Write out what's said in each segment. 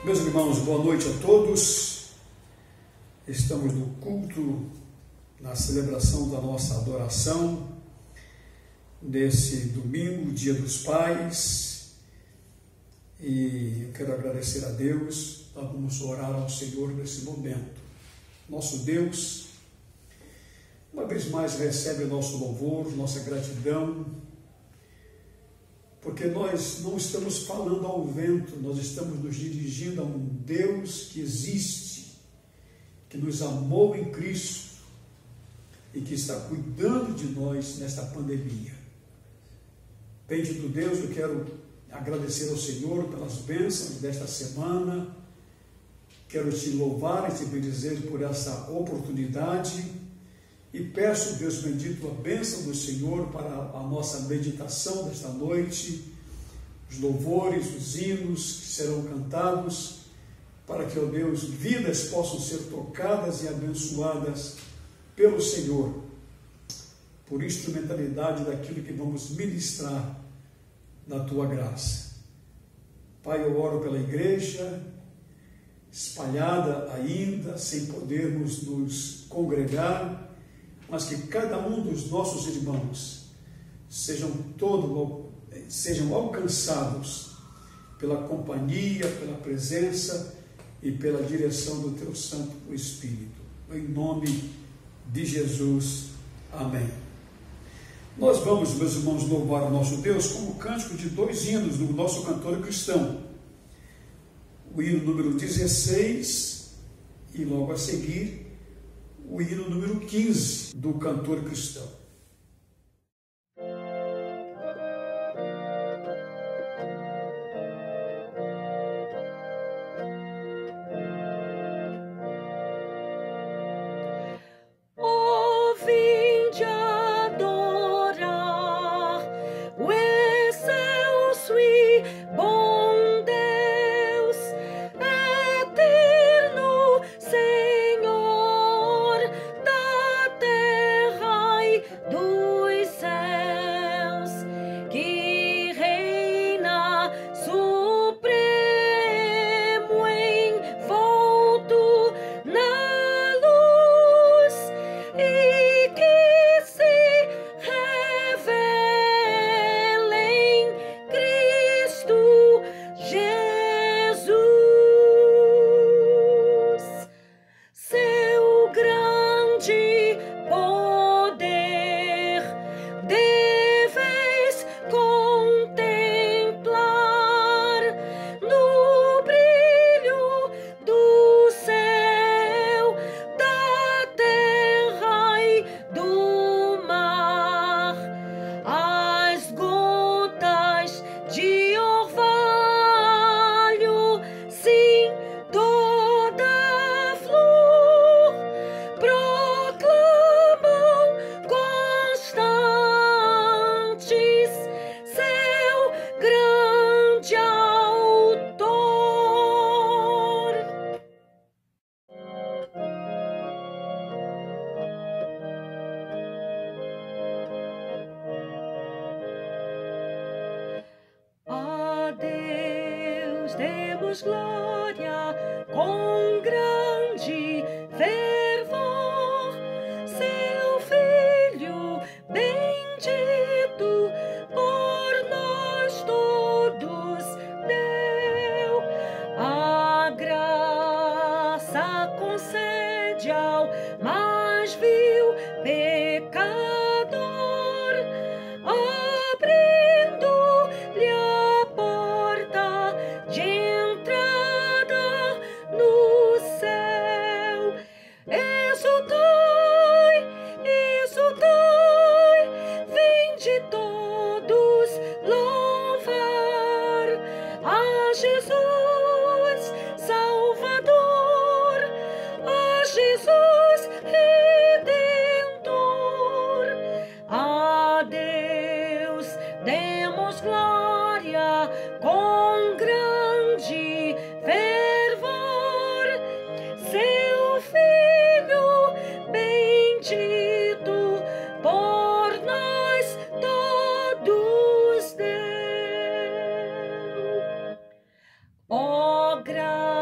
Meus irmãos, boa noite a todos. Estamos no culto, na celebração da nossa adoração, nesse domingo, Dia dos Pais, e eu quero agradecer a Deus. Nós vamos orar ao Senhor nesse momento. Nosso Deus, uma vez mais recebe o nosso louvor, nossa gratidão, porque nós não estamos falando ao vento, nós estamos nos dirigindo a um Deus que existe, que nos amou em Cristo e que está cuidando de nós nesta pandemia. Bendito Deus, eu quero agradecer ao Senhor pelas bênçãos desta semana, quero te louvar e te bendizer por essa oportunidade e peço, Deus bendito, a bênção do Senhor para a nossa meditação desta noite, os louvores, os hinos que serão cantados, para que, ó Deus, vidas possam ser tocadas e abençoadas pelo Senhor, por instrumentalidade daquilo que vamos ministrar na Tua graça. Pai, eu oro pela igreja, espalhada ainda, sem podermos nos congregar, mas que cada um dos nossos irmãos sejam alcançados pela companhia, pela presença e pela direção do Teu Santo Espírito. Em nome de Jesus. Amém. Nós vamos, meus irmãos, louvar o nosso Deus com o cântico de 2 hinos do nosso cantor cristão. O hino número 16 e logo a seguir o hino número 15 do cantor cristão. Demos glória com grande fervor, seu Filho bendito por nós todos deu. A graça concede ao mais vil pecador, abrindo-lhe a porta de entrada no céu. Exultai, exultai, vinde todos louvar a Jesus Salvador, a Jesus Redentor. A Deus demos glória com grande fervor, seu Filho bendito por nós todos deu. Ó graça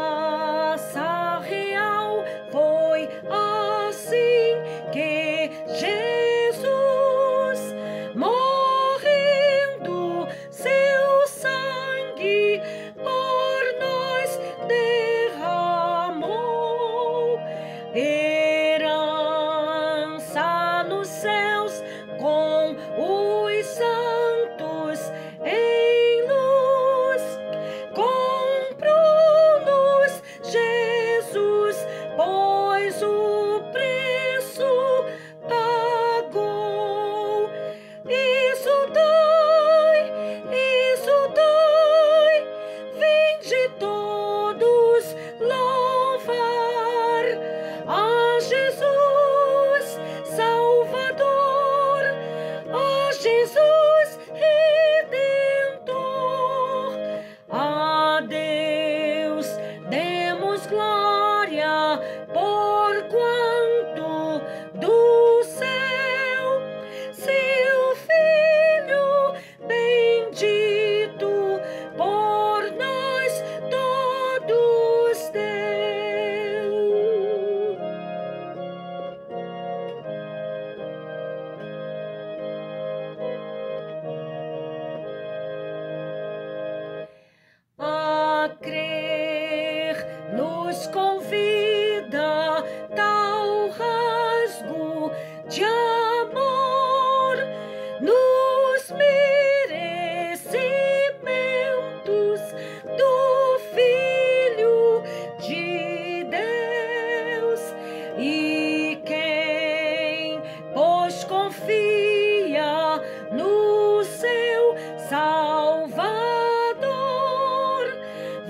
do seu Salvador,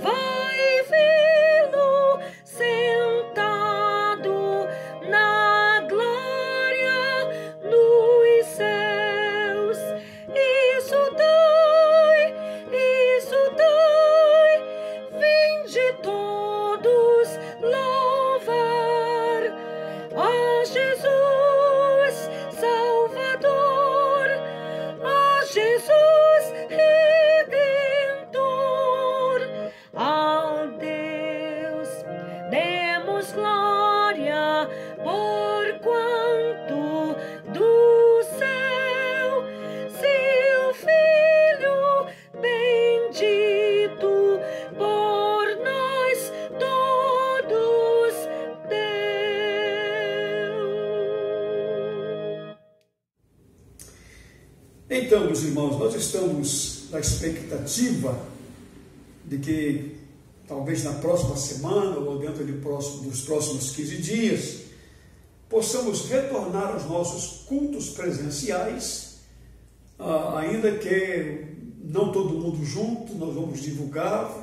vai vê-lo sentado na glória nos céus. Isso dai, vinde todos louvar a Jesus Salvador, a Jesus Redentor. Ao Deus demos glória, porquanto do céu seu Filho bendito por nós todos deu. Então, meus irmãos, nós estamos na expectativa de que talvez na próxima semana ou dentro dos próximos 15 dias possamos retornar aos nossos cultos presenciais, ainda que não todo mundo junto. Nós vamos divulgar,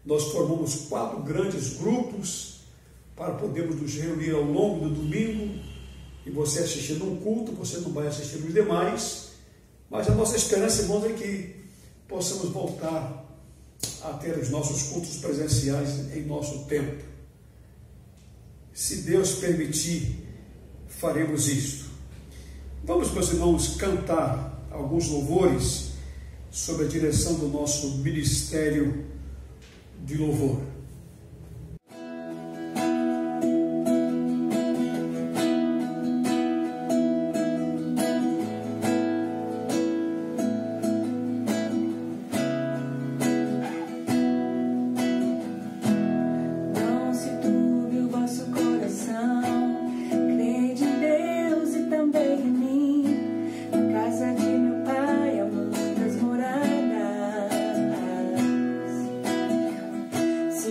nós formamos 4 grandes grupos para podermos nos reunir ao longo do domingo, e você assistindo um culto, você não vai assistir os demais, mas a nossa esperança, irmãos, é que possamos voltar a ter os nossos cultos presenciais em nosso tempo. Se Deus permitir, faremos isto. Vamos, meus irmãos, cantar alguns louvores sob a direção do nosso ministério de louvor. Se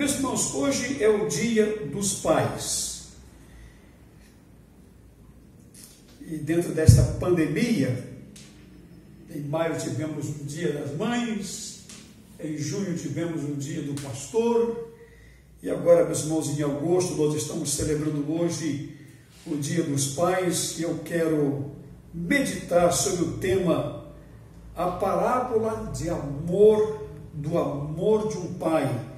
Meus irmãos, hoje é o Dia dos Pais. E dentro desta pandemia, em maio tivemos o Dia das Mães, em junho tivemos o Dia do Pastor, e agora, meus irmãos, em agosto nós estamos celebrando hoje o Dia dos Pais, e eu quero meditar sobre o tema a parábola de amor, do amor de um pai,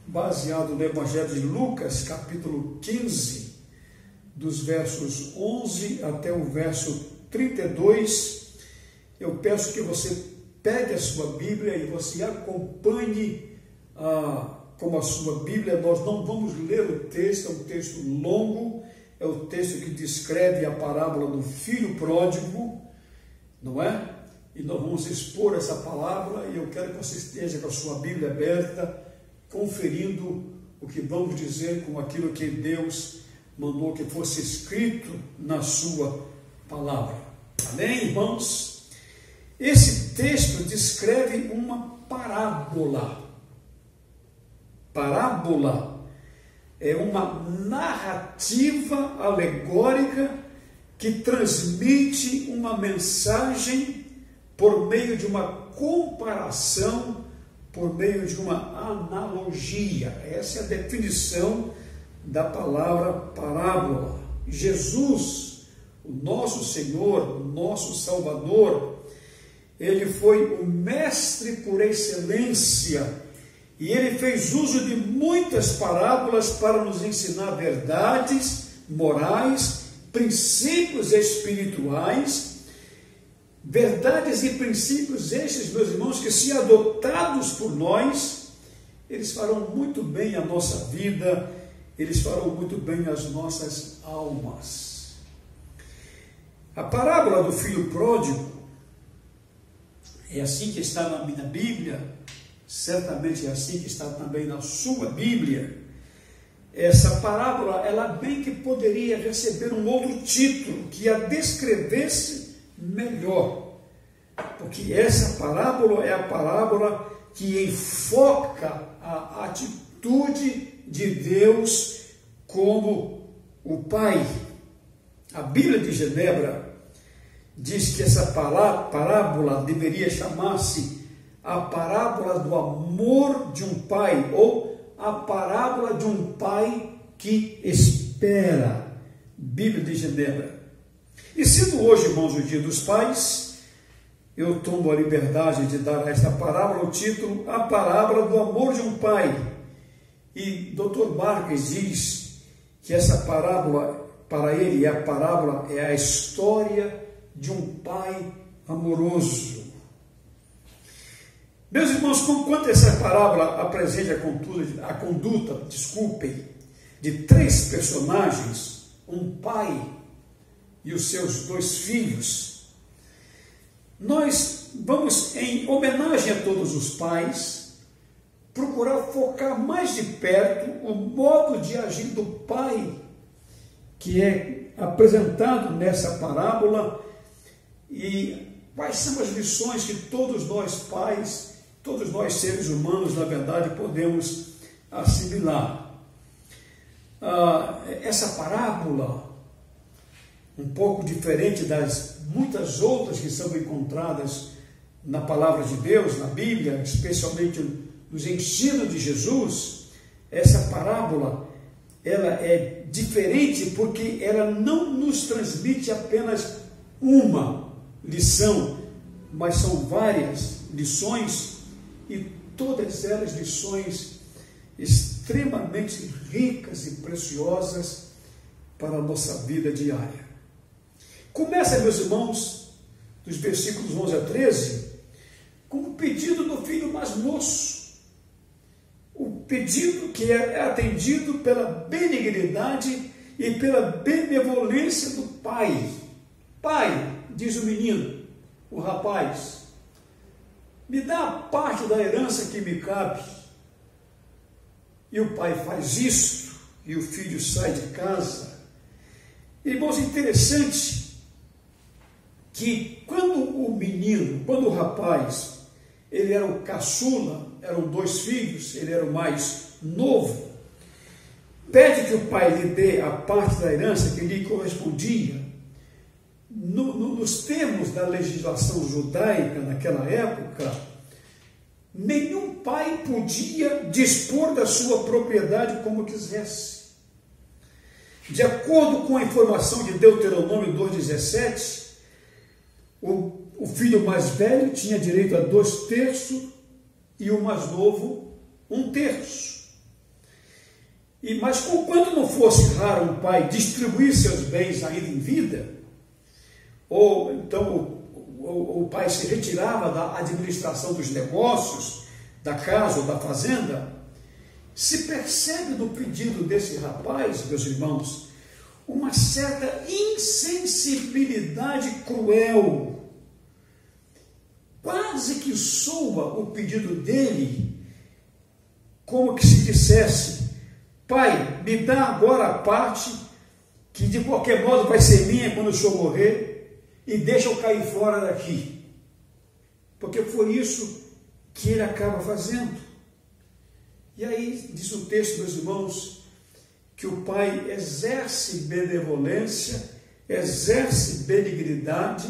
baseado no Evangelho de Lucas, capítulo 15, dos versos 11 até o verso 32. Eu peço que você pegue a sua Bíblia e você acompanhe com a sua Bíblia. Nós não vamos ler o texto, é um texto longo, é o texto que descreve a parábola do filho pródigo, não é? E nós vamos expor essa palavra, e eu quero que você esteja com a sua Bíblia aberta, conferindo o que vamos dizer com aquilo que Deus mandou que fosse escrito na sua palavra. Amém, irmãos? Esse texto descreve uma parábola. Parábola é uma narrativa alegórica que transmite uma mensagem por meio de uma comparação, por meio de uma analogia. Essa é a definição da palavra parábola. Jesus, o nosso Senhor, o nosso Salvador, ele foi o mestre por excelência, e ele fez uso de muitas parábolas para nos ensinar verdades morais, princípios espirituais, verdades e princípios estes, meus irmãos, que se adotados por nós, eles farão muito bem a nossa vida, eles farão muito bem as nossas almas. A parábola do filho pródigo é assim que está na minha Bíblia, certamente é assim que está também na sua Bíblia. Essa parábola, ela bem que poderia receber um outro título, que a descrevesse melhor, porque essa parábola é a parábola que enfoca a atitude de Deus como o Pai. A Bíblia de Genebra diz que essa parábola deveria chamar-se a parábola do amor de um pai, ou a parábola de um pai que espera. Bíblia de Genebra. E sendo hoje, irmãos, o Dia dos Pais, eu tomo a liberdade de dar a esta parábola o título A Parábola do Amor de um Pai. E Dr. Marques diz que essa parábola, para ele, é a história de um pai amoroso. Meus irmãos, conquanto essa parábola apresenta a conduta, de três personagens, um pai e os seus dois filhos, nós vamos, em homenagem a todos os pais, procurar focar mais de perto o modo de agir do pai, que é apresentado nessa parábola, e quais são as lições que todos nós pais, todos nós seres humanos, na verdade, podemos assimilar. Essa parábola, um pouco diferente das muitas outras que são encontradas na palavra de Deus, na Bíblia, especialmente nos ensinos de Jesus, essa parábola, ela é diferente porque ela não nos transmite apenas uma lição, mas são várias lições, e todas elas lições extremamente ricas e preciosas para a nossa vida diária. Começa, meus irmãos, dos versículos 11 a 13, com o pedido do filho mais moço. O pedido que é atendido pela benignidade e pela benevolência do pai. Pai, diz o menino, o rapaz, me dá a parte da herança que me cabe. E o pai faz isso, e o filho sai de casa. Irmãos, interessante que quando o rapaz, ele era o caçula, eram 2 filhos, ele era o mais novo. Pede que o pai lhe dê a parte da herança que lhe correspondia. Nos termos da legislação judaica naquela época, nenhum pai podia dispor da sua propriedade como quisesse. De acordo com a informação de Deuteronômio 2,17, o filho mais velho tinha direito a 2/3 e o mais novo 1/3. Mas conquanto não fosse raro um pai distribuir seus bens ainda em vida, ou então o pai se retirava da administração dos negócios, da casa ou da fazenda, se percebe no pedido desse rapaz, meus irmãos, uma certa insensibilidade cruel. Quase que soa o pedido dele como que se dissesse: pai, me dá agora a parte que de qualquer modo vai ser minha quando o senhor morrer, e deixa eu cair fora daqui. Porque foi isso que ele acaba fazendo. E aí diz o texto, meus irmãos, que o pai exerce benevolência, exerce benignidade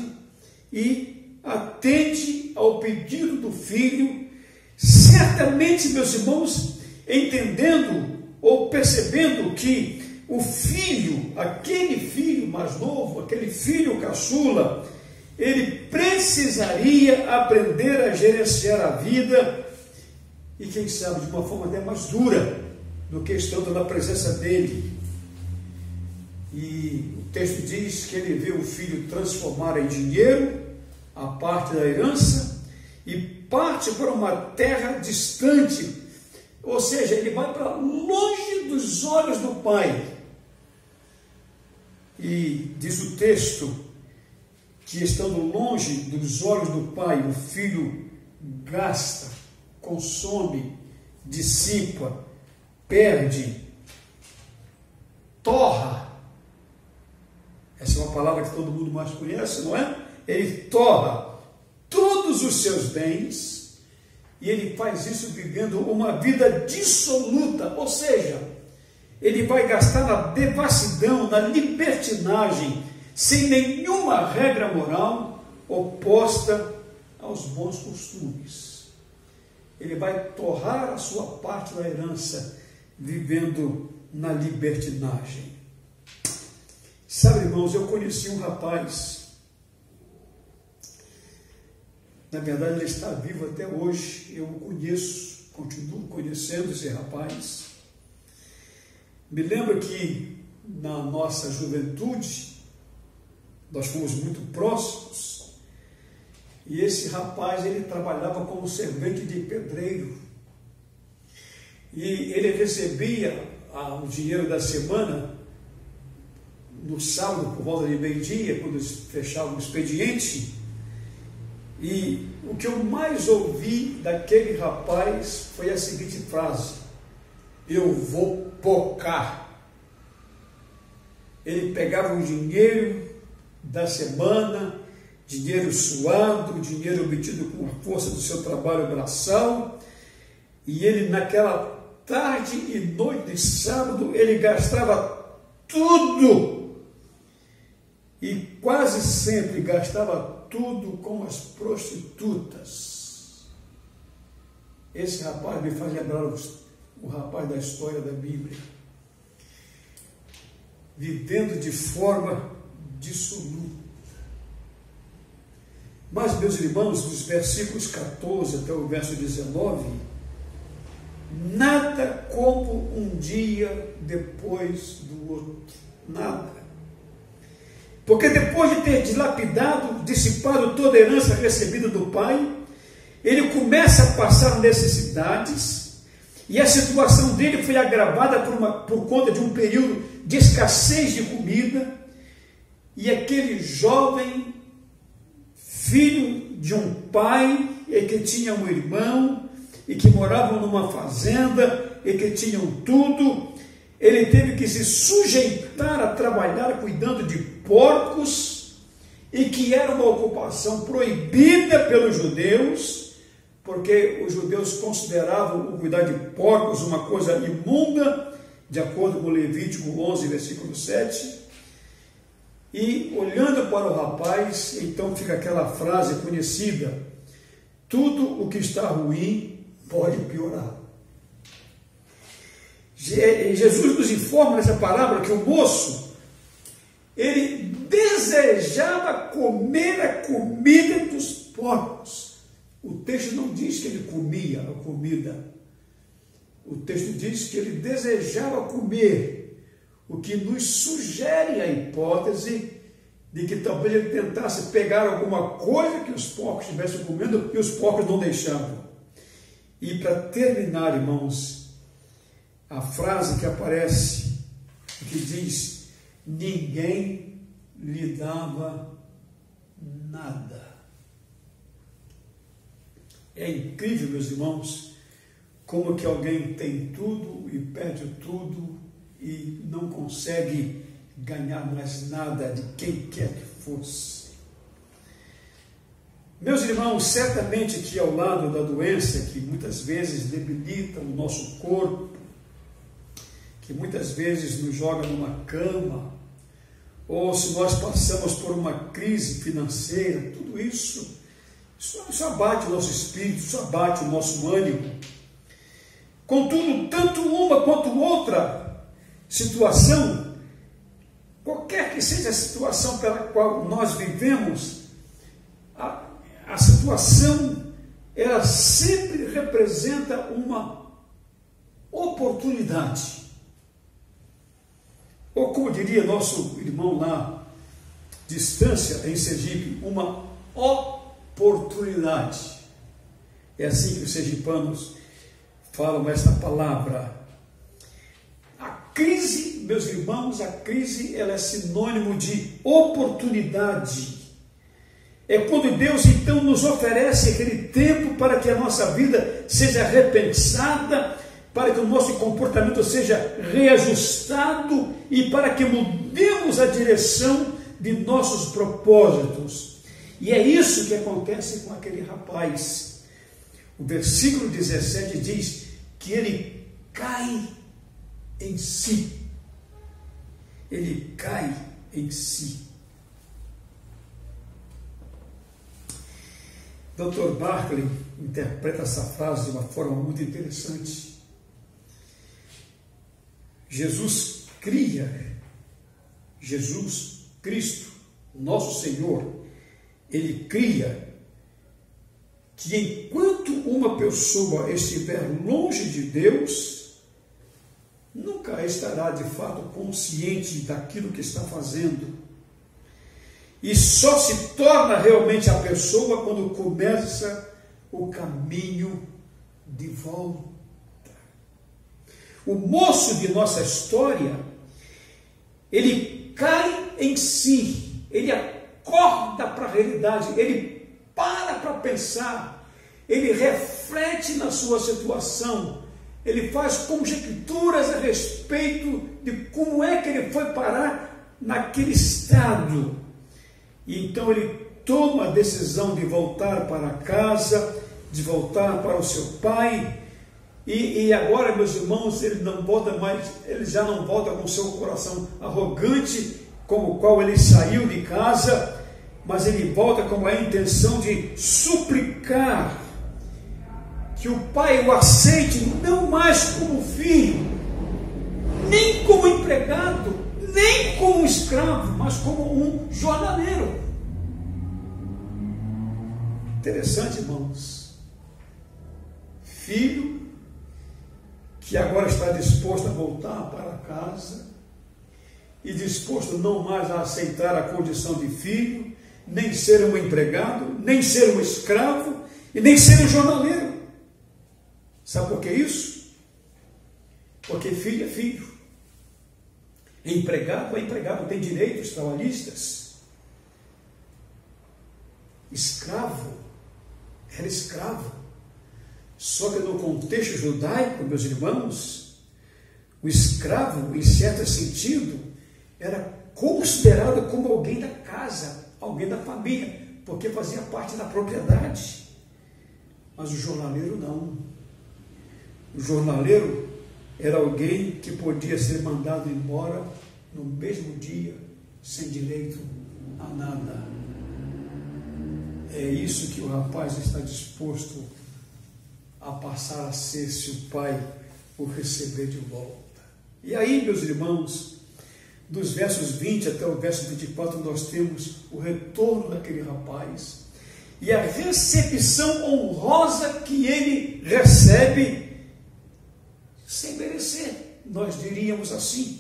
e atende ao pedido do filho, certamente, meus irmãos, entendendo ou percebendo que o filho, aquele filho mais novo, aquele filho caçula, ele precisaria aprender a gerenciar a vida e, quem sabe, de uma forma até mais dura do que estando na presença dele. E o texto diz que ele vê o filho transformar em dinheiro a parte da herança e parte para uma terra distante, ou seja, ele vai para longe dos olhos do pai. E diz o texto que, estando longe dos olhos do pai, o filho gasta, consome, dissipa, perde, torra. Essa é uma palavra que todo mundo mais conhece, não é? Ele torra todos os seus bens e ele faz isso vivendo uma vida dissoluta, ou seja, ele vai gastar na devassidão, na libertinagem, sem nenhuma regra moral oposta aos bons costumes. Ele vai torrar a sua parte da herança, vivendo na libertinagem. Sabe, irmãos, eu conheci um rapaz, na verdade ele está vivo até hoje, eu o conheço, continuo conhecendo esse rapaz. Me lembro que na nossa juventude, nós fomos muito próximos, e esse rapaz, ele trabalhava como servente de pedreiro, e ele recebia o dinheiro da semana, no sábado, por volta de meio-dia, quando fechava o expediente, e o que eu mais ouvi daquele rapaz foi a seguinte frase: eu vou pocar. Ele pegava o dinheiro da semana, dinheiro suado, dinheiro obtido com a força do seu trabalho braçal, e ele naquela tarde e noite de sábado, ele gastava tudo, e quase sempre gastava tudo com as prostitutas. Esse rapaz me faz lembrar o rapaz da história da Bíblia, vivendo de forma dissoluta. Mas, meus irmãos, dos versículos 14 até o verso 19, nada como um dia depois do outro, nada. Porque depois de ter dilapidado, dissipado toda a herança recebida do pai, ele começa a passar necessidades, e a situação dele foi agravada por conta de um período de escassez de comida, e aquele jovem, filho de um pai, e que tinha um irmão, e que moravam numa fazenda, e que tinham tudo, ele teve que se sujeitar a trabalhar cuidando de porcos, e que era uma ocupação proibida pelos judeus, porque os judeus consideravam o cuidar de porcos uma coisa imunda, de acordo com Levítico 11, versículo 7. E olhando para o rapaz, então fica aquela frase conhecida: tudo o que está ruim pode piorar. Jesus nos informa nessa parábola que o moço, ele desejava comer a comida dos porcos. O texto não diz que ele comia a comida. O texto diz que ele desejava comer, o que nos sugere a hipótese de que talvez ele tentasse pegar alguma coisa que os porcos estivessem comendo e os porcos não deixavam. E para terminar, irmãos, a frase que aparece, que diz: ninguém lhe dava nada. É incrível, meus irmãos, como que alguém tem tudo e perde tudo e não consegue ganhar mais nada de quem quer que fosse. Meus irmãos, certamente que ao lado da doença que muitas vezes debilita o nosso corpo, que muitas vezes nos joga numa cama, ou se nós passamos por uma crise financeira, tudo isso abate o nosso espírito, isso abate o nosso ânimo. Contudo, tanto uma quanto outra situação, qualquer que seja a situação pela qual nós vivemos, a situação, ela sempre representa uma oportunidade. Ou como diria nosso irmão lá, distância em Sergipe, uma oportunidade. É assim que os sergipanos falam esta palavra. A crise, meus irmãos, a crise, ela é sinônimo de oportunidade. É quando Deus então nos oferece aquele tempo para que a nossa vida seja repensada, para que o nosso comportamento seja reajustado e para que mudemos a direção de nossos propósitos. E é isso que acontece com aquele rapaz. O versículo 17 diz que ele cai em si. Ele cai em si. Dr. Barclay interpreta essa frase de uma forma muito interessante. Jesus Cristo, nosso Senhor, ele cria que enquanto uma pessoa estiver longe de Deus, nunca estará de fato consciente daquilo que está fazendo. E só se torna realmente a pessoa quando começa o caminho de volta. O moço de nossa história, ele cai em si, ele acorda para a realidade, ele para pensar, ele reflete na sua situação, ele faz conjecturas a respeito de como é que ele foi parar naquele estado. E então ele toma a decisão de voltar para casa, de voltar para o seu pai. E agora, meus irmãos, ele já não volta com o seu coração arrogante, com o qual ele saiu de casa, mas ele volta com a intenção de suplicar que o pai o aceite não mais como filho, nem como empregado, nem como escravo, mas como um jornaleiro. Interessante, irmãos. Filho que agora está disposto a voltar para casa e disposto não mais a aceitar a condição de filho, nem ser um empregado, nem ser um escravo e nem ser um jornaleiro. Sabe por que isso? Porque filho é filho. Empregado é empregado, tem direitos trabalhistas. Escravo era escravo. Só que no contexto judaico, meus irmãos, o escravo, em certo sentido, era considerado como alguém da casa, alguém da família, porque fazia parte da propriedade. Mas o jornaleiro não. O jornaleiro era alguém que podia ser mandado embora no mesmo dia, sem direito a nada. É isso que o rapaz está disposto a passar a ser se o pai o receber de volta. E aí, meus irmãos, dos versos 20 até o verso 24, nós temos o retorno daquele rapaz e a recepção honrosa que ele recebe sem merecer, nós diríamos assim.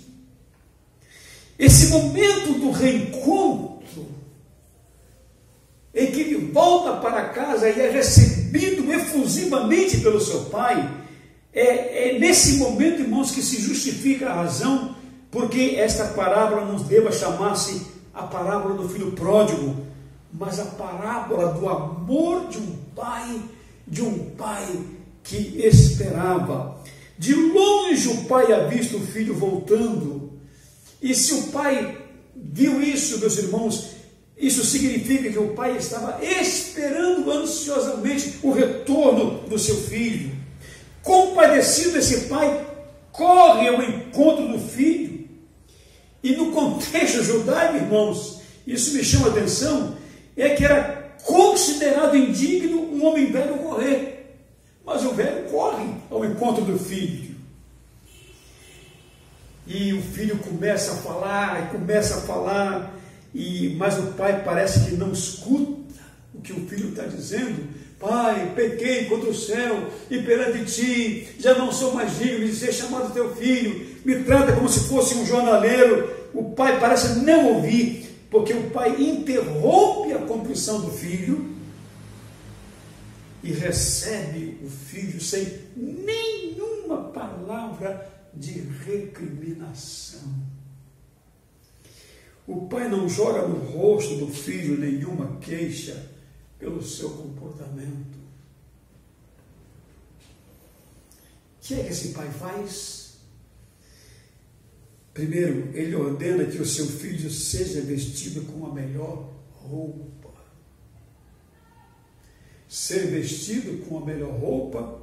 Esse momento do reencontro, em que ele volta para casa e é recebido efusivamente pelo seu pai, é nesse momento, irmãos, que se justifica a razão porque esta parábola não deva chamar-se a parábola do filho pródigo, mas a parábola do amor de um pai que esperava. De longe o pai havia visto o filho voltando, e se o pai viu isso, meus irmãos, isso significa que o pai estava esperando ansiosamente o retorno do seu filho. Compadecido, esse pai corre ao encontro do filho, e no contexto judaico, irmãos, isso me chama a atenção, é que era considerado indigno um homem velho correr, mas o velho corre ao encontro do filho. E o filho começa a falar, mas o pai parece que não escuta o que o filho está dizendo. Pai, pequei contra o céu e perante ti, já não sou mais digno de ser chamado teu filho, me trata como se fosse um jornaleiro. O pai parece não ouvir, porque o pai interrompe a contrição do filho e recebe o filho sem nenhuma palavra de recriminação. O pai não joga no rosto do filho nenhuma queixa pelo seu comportamento. O que é que esse pai faz? Primeiro, ele ordena que o seu filho seja vestido com a melhor roupa. Ser vestido com a melhor roupa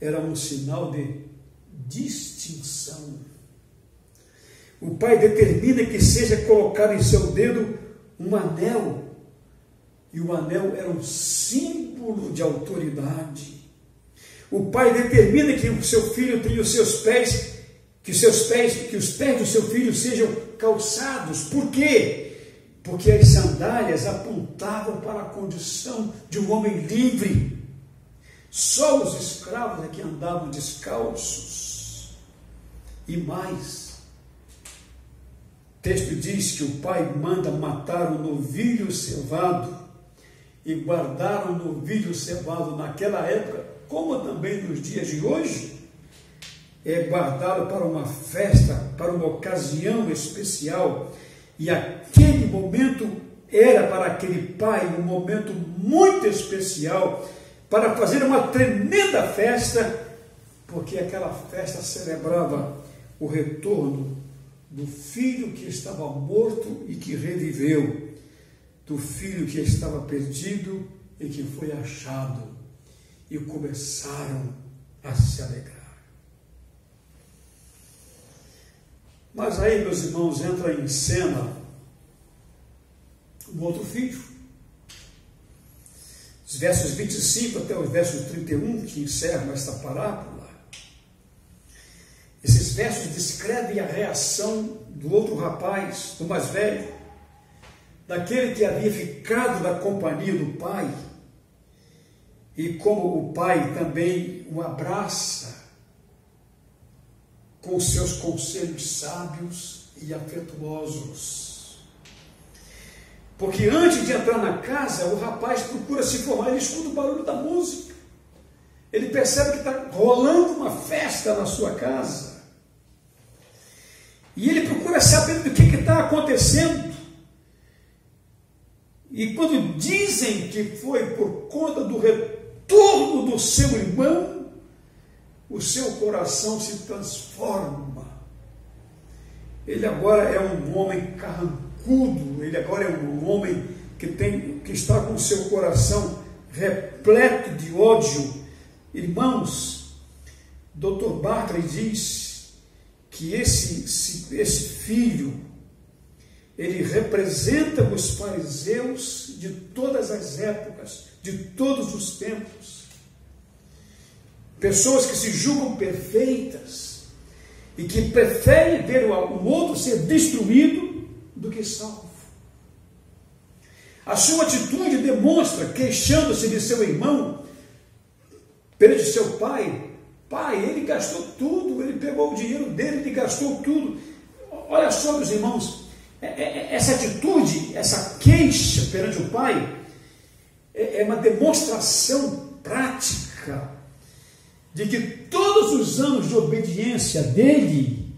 era um sinal de distinção. O pai determina que seja colocado em seu dedo um anel, e o anel era um símbolo de autoridade. O pai determina que o seu filho tenha os seus pés, que os pés do seu filho sejam calçados. Por quê? Porque as sandálias apontavam para a condição de um homem livre. Só os escravos é que andavam descalços. E mais, o texto diz que o pai manda matar o novilho cevado e guardar o novilho cevado naquela época, como também nos dias de hoje, é guardá-lo para uma festa, para uma ocasião especial. E aquele momento era para aquele pai um momento muito especial, para fazer uma tremenda festa, porque aquela festa celebrava o retorno do filho que estava morto e que reviveu, do filho que estava perdido e que foi achado, e começaram a se alegrar. Mas aí, meus irmãos, entra em cena um outro filho. Os versos 25 até os versos 31, que encerram esta parábola, esses versos descrevem a reação do outro rapaz, do mais velho, daquele que havia ficado na companhia do pai, e como o pai também o abraça com seus conselhos sábios e afetuosos. Porque antes de entrar na casa, o rapaz procura se informar, ele escuta o barulho da música, ele percebe que está rolando uma festa na sua casa, e ele procura saber do que está acontecendo. E quando dizem que foi por conta do retorno do seu irmão, o seu coração se transforma. Ele agora é um homem carrancudo, ele agora é um homem que está com o seu coração repleto de ódio. Irmãos, Dr. Barclay diz que esse filho, ele representa os fariseus de todas as épocas, de todos os tempos. Pessoas que se julgam perfeitas e que preferem ver o outro ser destruído do que salvo. A sua atitude demonstra, queixando-se de seu irmão, perante seu pai. Pai, ele gastou tudo, ele pegou o dinheiro dele, ele gastou tudo. Olha só, meus irmãos, essa atitude, essa queixa perante o pai, é uma demonstração prática de que todos os anos de obediência dele,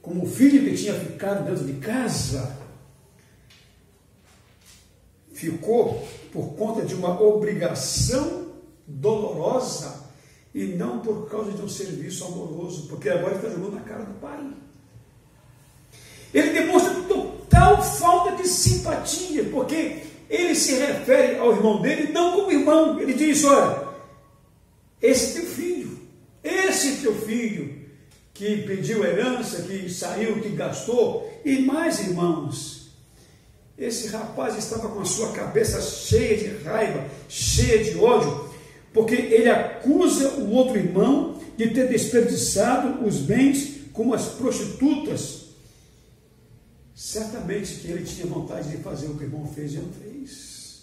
como filho que tinha ficado dentro de casa, ficou por conta de uma obrigação dolorosa e não por causa de um serviço amoroso, porque agora ele está jogando na cara do pai. Ele demonstra total falta de simpatia, porque ele se refere ao irmão dele não como irmão. Ele diz: olha, esse teu filho que pediu herança, que saiu, que gastou, e mais, irmãos, esse rapaz estava com a sua cabeça cheia de raiva, cheia de ódio, porque ele acusa o outro irmão de ter desperdiçado os bens como as prostitutas. Certamente que ele tinha vontade de fazer o que o irmão fez e não fez.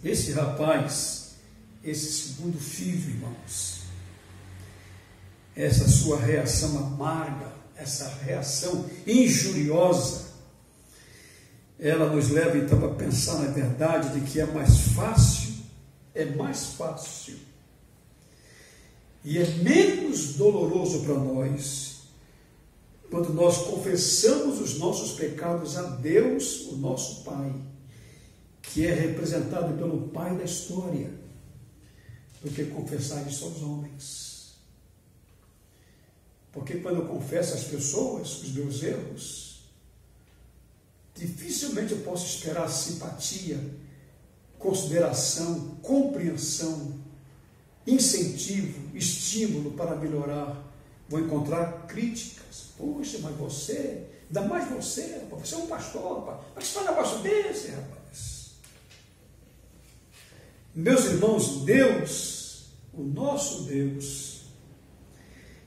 Esse rapaz, esse segundo filho, irmãos, essa sua reação amarga, essa reação injuriosa, ela nos leva então a pensar na verdade de que é mais fácil e é menos doloroso para nós quando nós confessamos os nossos pecados a Deus, o nosso Pai, que é representado pelo Pai da história, do que confessar isso aos homens. Porque quando eu confesso às pessoas os meus erros, dificilmente eu posso esperar simpatia, consideração, compreensão, incentivo, estímulo para melhorar. Vou encontrar críticas. Poxa, mas você, ainda mais você, rapaz, você é um pastor, rapaz, mas que faz um negócio desse, rapaz? Meus irmãos, Deus, o nosso Deus,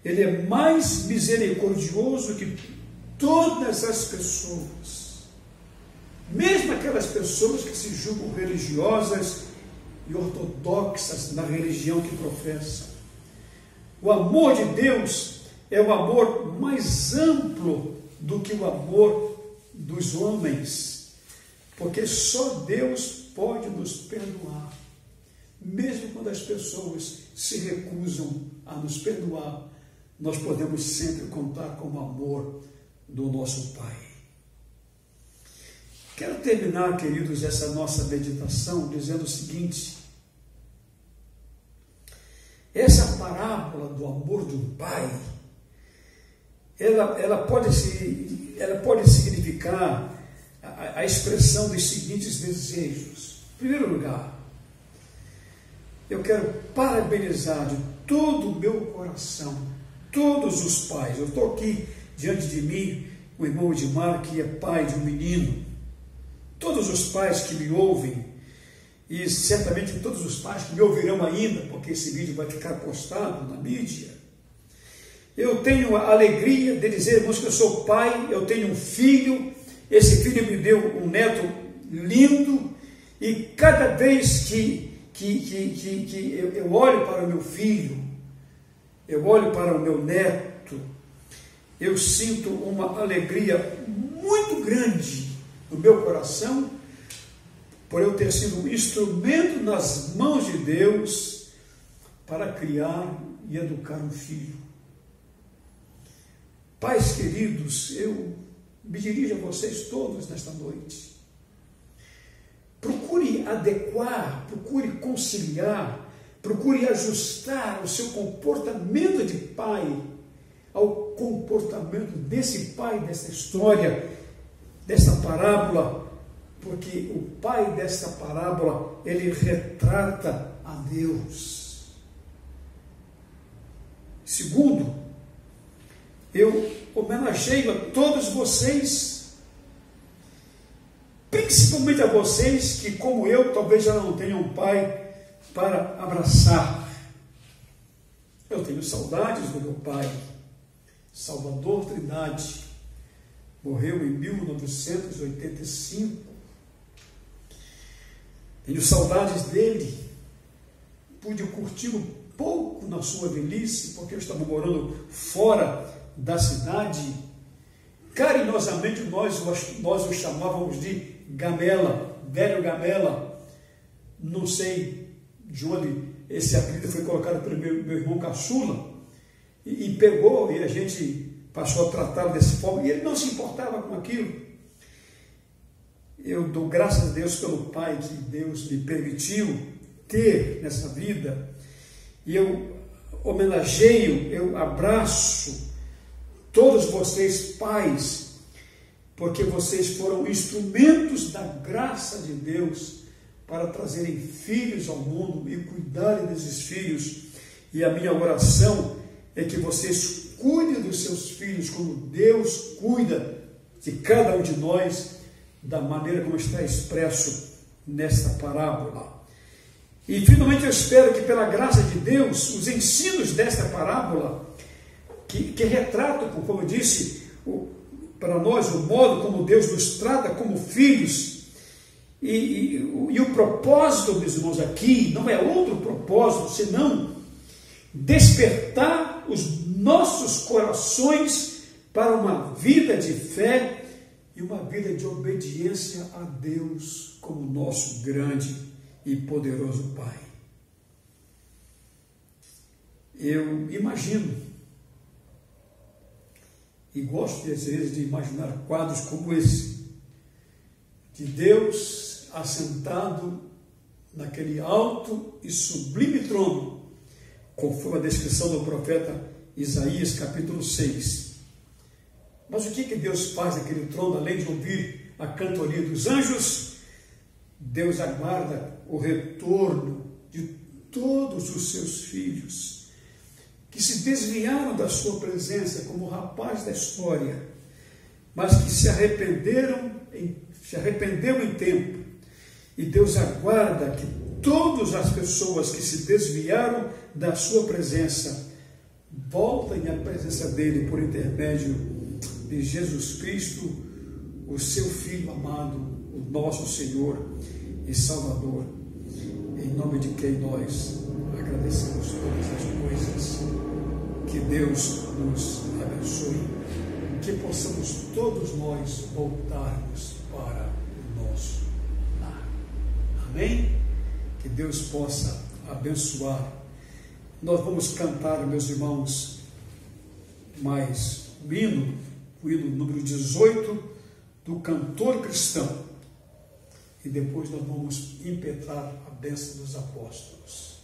Ele é mais misericordioso que todas as pessoas, mesmo aquelas pessoas que se julgam religiosas e ortodoxas na religião que professam. O amor de Deus é o amor mais amplo do que o amor dos homens, porque só Deus pode nos perdoar, mesmo quando as pessoas se recusam a nos perdoar. Nós podemos sempre contar com o amor do nosso Pai. Quero terminar, queridos, essa nossa meditação dizendo o seguinte: essa parábola do amor de um pai, ela pode significar a expressão dos seguintes desejos. Em primeiro lugar, eu quero parabenizar de todo o meu coração todos os pais. Eu estou aqui diante de mim o irmão Edmar, que é pai de um menino. Todos os pais que me ouvem, e certamente todos os pais que me ouvirão ainda, porque esse vídeo vai ficar postado na mídia. Eu tenho a alegria de dizer, irmãos, que eu sou pai, eu tenho um filho, esse filho me deu um neto lindo, e cada vez que eu olho para o meu filho, eu olho para o meu neto, eu sinto uma alegria muito grande no meu coração, por eu ter sido um instrumento nas mãos de Deus para criar e educar um filho. Pais queridos, eu me dirijo a vocês todos nesta noite. Procure adequar, procure conciliar, procure ajustar o seu comportamento de pai ao comportamento desse pai, dessa história, dessa parábola, porque o pai desta parábola, ele retrata a Deus. Segundo, eu homenageio a todos vocês, principalmente a vocês que, como eu, talvez já não tenham um pai para abraçar. Eu tenho saudades do meu pai, Salvador Trindade, morreu em 1985. Tenho saudades dele, pude curti-lo pouco na sua velhice, porque eu estava morando fora da cidade. Carinhosamente nós o chamávamos de Gamela, velho Gamela. Não sei de onde esse apelido foi colocado pelo meu irmão caçula, e pegou, e a gente passou a tratá-lo dessa forma, e ele não se importava com aquilo. Eu dou graças a Deus pelo pai que Deus me permitiu ter nessa vida, e eu homenageio, eu abraço todos vocês, pais, porque vocês foram instrumentos da graça de Deus para trazerem filhos ao mundo e cuidarem desses filhos. E a minha oração é que vocês cuidem dos seus filhos como Deus cuida de cada um de nós, da maneira como está expresso nesta parábola. E finalmente eu espero que, pela graça de Deus, os ensinos desta parábola, que retratam, como eu disse, para nós o modo como Deus nos trata como filhos, e o propósito, meus irmãos, aqui não é outro propósito senão despertar os nossos corações para uma vida de fé e uma vida de obediência a Deus como nosso grande e poderoso Pai. Eu imagino, e gosto às vezes de imaginar quadros como esse, de Deus assentado naquele alto e sublime trono, conforme a descrição do profeta Isaías, capítulo 6. Mas o que Deus faz naquele trono, além de ouvir a cantoria dos anjos? Deus aguarda o retorno de todos os seus filhos, que se desviaram da sua presença como o rapaz da história, mas que se arrependeram em tempo. E Deus aguarda que todas as pessoas que se desviaram da sua presença voltem à presença dele por intermédio de Jesus Cristo, o seu Filho amado, o nosso Senhor e Salvador, em nome de quem nós agradecemos todas as coisas. Que Deus nos abençoe, que possamos todos nós voltarmos para o nosso lar. Amém? Que Deus possa abençoar. Nós vamos cantar, meus irmãos, mais o hino número 18 do Cantor Cristão. E depois nós vamos impetrar a bênção dos apóstolos.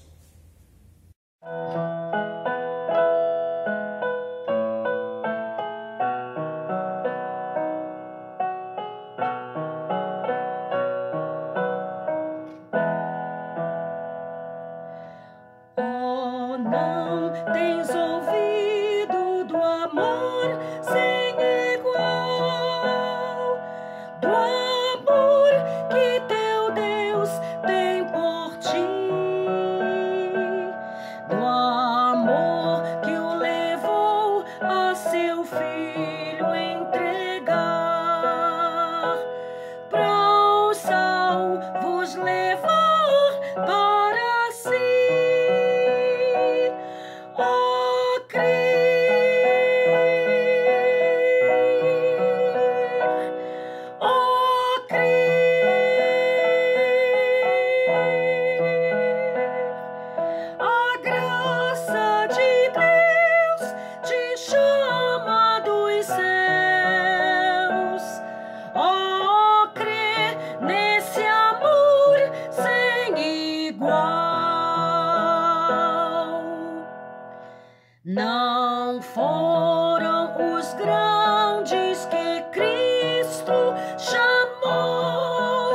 Não foram os grandes que Cristo chamou.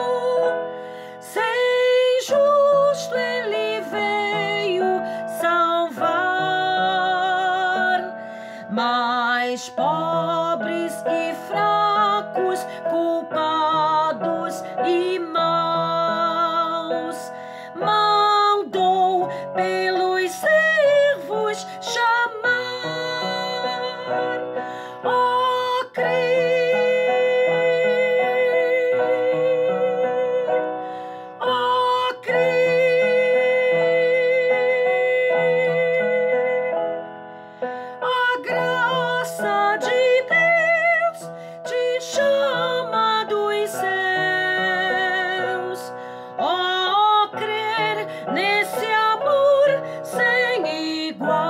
os pobres e fracos, culpados e maus, mandou pelos servos chamar. Ó, a graça de Deus te chama dos céus. Ó, crer nesse amor sem igual.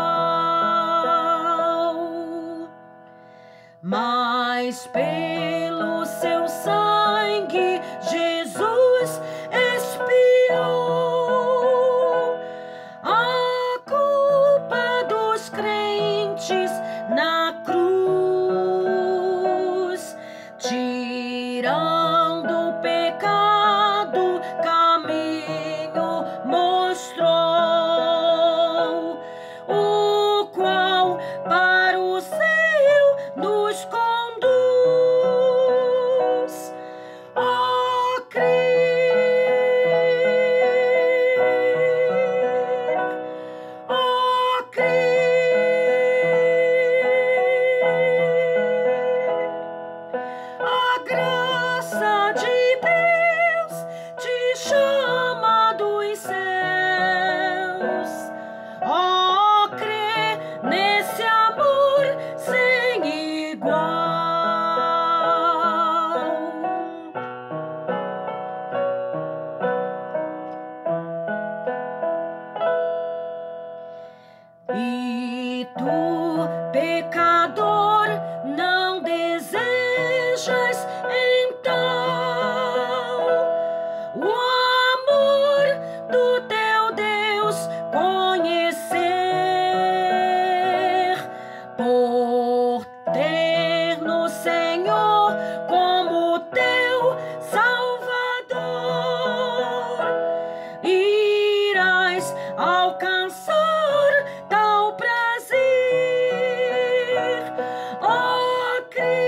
Mas pelo seu sangue Jesus expiou a culpa dos crentes na cruz, tirando o pecado, caminho mostrou, o qual para o céu nos conduz. Ó, crer, ó, crer, a graça de Deus te chama dos céus. Ó, crer nesse amor sem igual. E tu, pecador, não desejas então o amor do teu Deus conhecer, por ter no Senhor como teu Salvador, irás alcançar tal prazer. Ó, crer,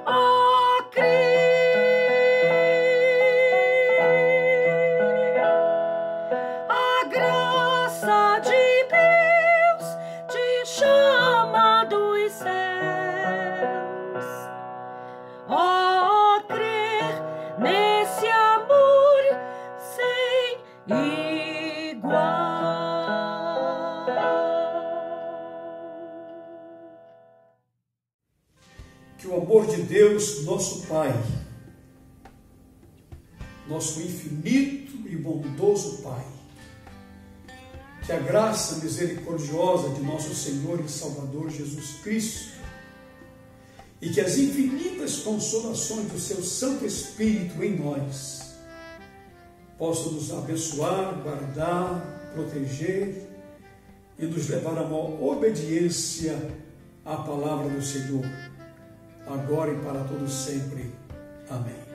ó, crer, a graça de Deus te chama dos céus. Ó, crer nesse amor sem igual. Que o amor de Deus, nosso Pai, nosso infinito e bondoso Pai, que a graça misericordiosa de nosso Senhor e Salvador Jesus Cristo e que as infinitas consolações do seu Santo Espírito em nós possam nos abençoar, guardar, proteger e nos levar a uma obediência à palavra do Senhor, agora e para todo sempre. Amém.